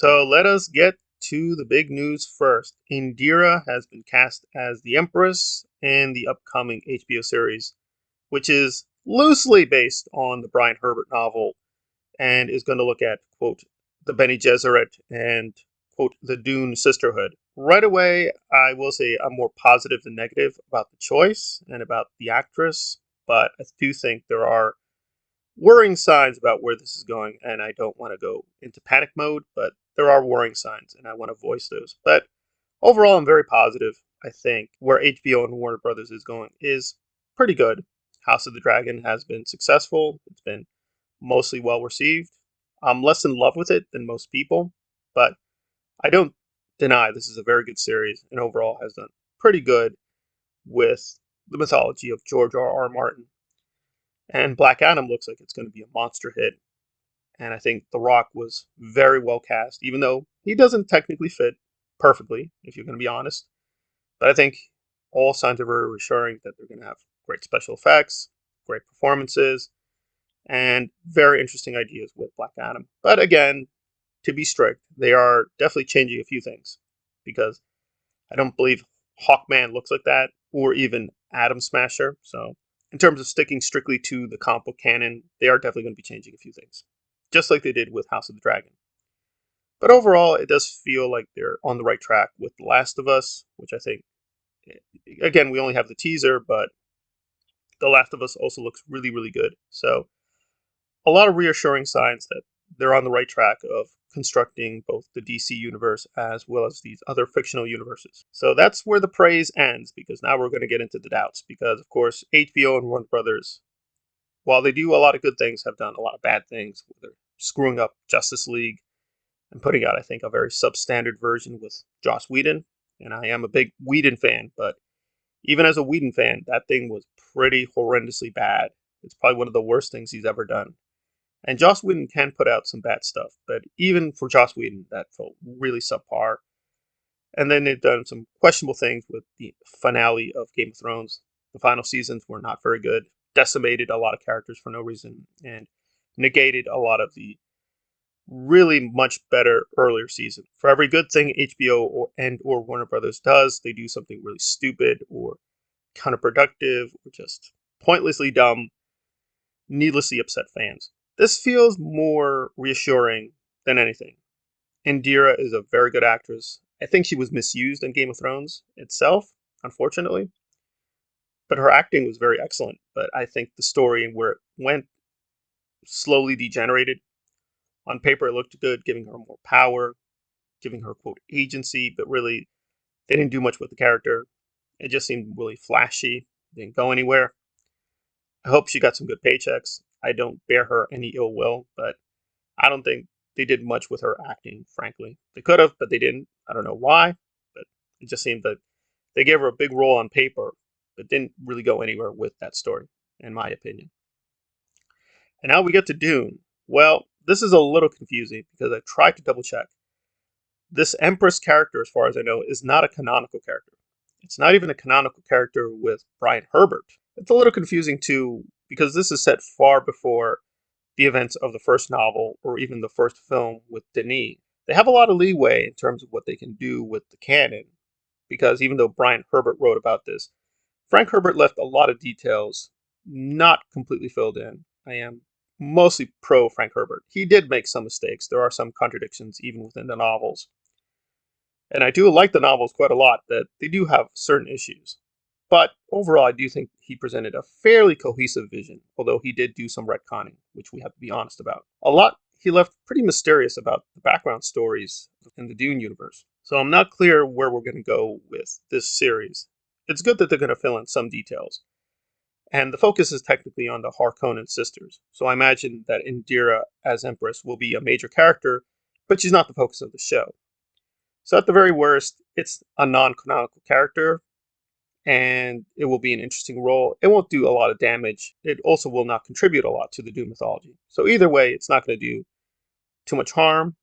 So let us get to the big news first. Indira has been cast as the Empress in the upcoming HBO series, which is loosely based on the Brian Herbert novel and is going to look at, quote, the Bene Gesserit and, quote, the Dune Sisterhood. Right away, I will say I'm more positive than negative about the choice and about the actress, but I do think there are worrying signs about where this is going, and I don't want to go into panic mode, but there are worrying signs, and I want to voice those. But overall, I'm very positive. I think where HBO and Warner Brothers is going is pretty good. House of the Dragon has been successful. It's been mostly well received. I'm less in love with it than most people, but I don't deny this is a very good series and overall has done pretty good with the mythology of George R. R. Martin. And Black Adam looks like it's going to be a monster hit. And I think The Rock was very well cast, even though he doesn't technically fit perfectly, if you're going to be honest. But I think all signs are very reassuring that they're going to have great special effects, great performances, and very interesting ideas with Black Adam. But again, to be strict, they are definitely changing a few things because I don't believe Hawkman looks like that, or even Atom Smasher. So, in terms of sticking strictly to the comic book canon, they are definitely going to be changing a few things, just like they did with House of the Dragon. But overall, it does feel like they're on the right track with The Last of Us, which I think, again, we only have the teaser, but The Last of Us also looks really, really good. So, a lot of reassuring signs that they're on the right track of constructing both the DC universe as well as these other fictional universes. So that's where the praise ends, because now we're going to get into the doubts. Because, of course, HBO and Warner Brothers, while they do a lot of good things, have done a lot of bad things. They're screwing up Justice League and putting out, I think, a very substandard version with Joss Whedon. And I am a big Whedon fan, but even as a Whedon fan, that thing was pretty horrendously bad. It's probably one of the worst things he's ever done. And Joss Whedon can put out some bad stuff, but even for Joss Whedon, that felt really subpar. And then they've done some questionable things with the finale of Game of Thrones. The final seasons were not very good, decimated a lot of characters for no reason, and negated a lot of the really much better earlier season. For every good thing HBO or Warner Brothers does, they do something really stupid or counterproductive or just pointlessly dumb, needlessly upset fans. This feels more reassuring than anything. Indira is a very good actress. I think she was misused in Game of Thrones itself, unfortunately. But her acting was very excellent. But I think the story and where it went slowly degenerated. On paper, it looked good, giving her more power, giving her, quote, agency, but really, they didn't do much with the character. It just seemed really flashy, didn't go anywhere. I hope she got some good paychecks. I don't bear her any ill will, but I don't think they did much with her acting, frankly. They could have, but they didn't. I don't know why, but it just seemed that they gave her a big role on paper, but didn't really go anywhere with that story, in my opinion. And now we get to Dune. Well, this is a little confusing because I tried to double check. This Empress character, as far as I know, is not a canonical character. It's not even a canonical character with Brian Herbert. It's a little confusing too because this is set far before the events of the first novel or even the first film with Denis. They have a lot of leeway in terms of what they can do with the canon because even though Brian Herbert wrote about this, Frank Herbert left a lot of details not completely filled in. I am mostly pro Frank Herbert. He did make some mistakes. There are some contradictions even within the novels. And I do like the novels quite a lot, that they do have certain issues. But overall, I do think he presented a fairly cohesive vision, although he did do some retconning, which we have to be honest about. A lot he left pretty mysterious about the background stories in the Dune universe. So I'm not clear where we're going to go with this series. It's good that they're going to fill in some details. And the focus is technically on the Harkonnen sisters. So I imagine that Indira as Empress will be a major character, but she's not the focus of the show. So at the very worst, it's a non-canonical character, and it will be an interesting role. It won't do a lot of damage. It also will not contribute a lot to the Dune mythology. So either way, it's not going to do too much harm,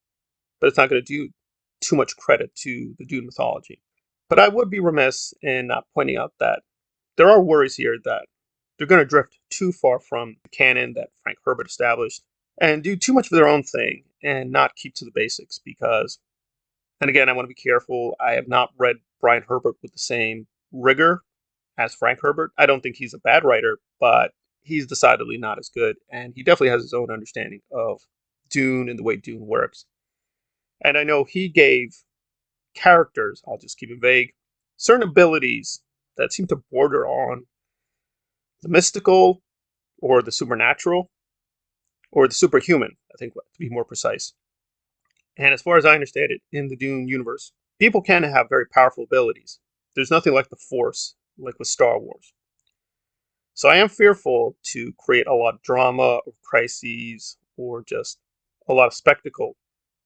but it's not going to do too much credit to the Dune mythology. But I would be remiss in not pointing out that there are worries here that they're going to drift too far from the canon that Frank Herbert established, and do too much of their own thing and not keep to the basics because, and again, I want to be careful. I have not read Brian Herbert with the same rigor as Frank Herbert. I don't think he's a bad writer, but he's decidedly not as good. And he definitely has his own understanding of Dune and the way Dune works. And I know he gave characters, I'll just keep it vague, certain abilities that seem to border on the mystical or the supernatural or the superhuman, I think, to be more precise. And as far as I understand it, in the Dune universe, people can have very powerful abilities. There's nothing like the Force, like with Star Wars. So I am fearful to create a lot of drama or crises or just a lot of spectacle.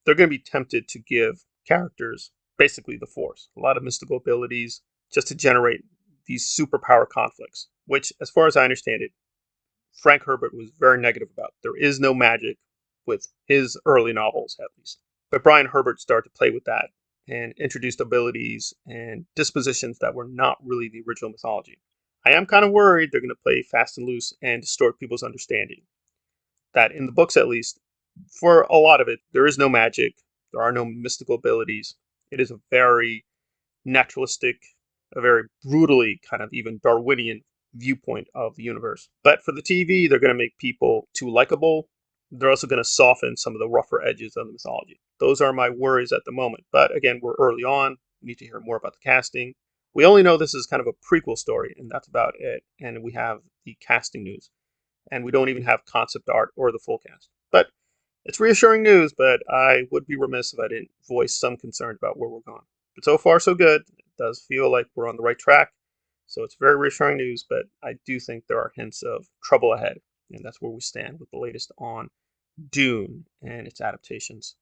They're going to be tempted to give characters basically the Force, a lot of mystical abilities just to generate these superpower conflicts, which, as far as I understand it, Frank Herbert was very negative about. There is no magic with his early novels, at least. But Brian Herbert started to play with that and introduced abilities and dispositions that were not really the original mythology. I am kind of worried they're going to play fast and loose and distort people's understanding. That in the books, at least, for a lot of it, there is no magic, there are no mystical abilities. It is a very naturalistic, a very brutally kind of even Darwinian viewpoint of the universe. But for the TV, they're going to make people too likable. They're also going to soften some of the rougher edges of the mythology. Those are my worries at the moment. But again, we're early on. We need to hear more about the casting. We only know this is kind of a prequel story, and that's about it. And we have the casting news. And we don't even have concept art or the full cast. But it's reassuring news, but I would be remiss if I didn't voice some concern about where we're going. But so far, so good. It does feel like we're on the right track. So it's very reassuring news, but I do think there are hints of trouble ahead. And that's where we stand with the latest on Dune and its adaptations.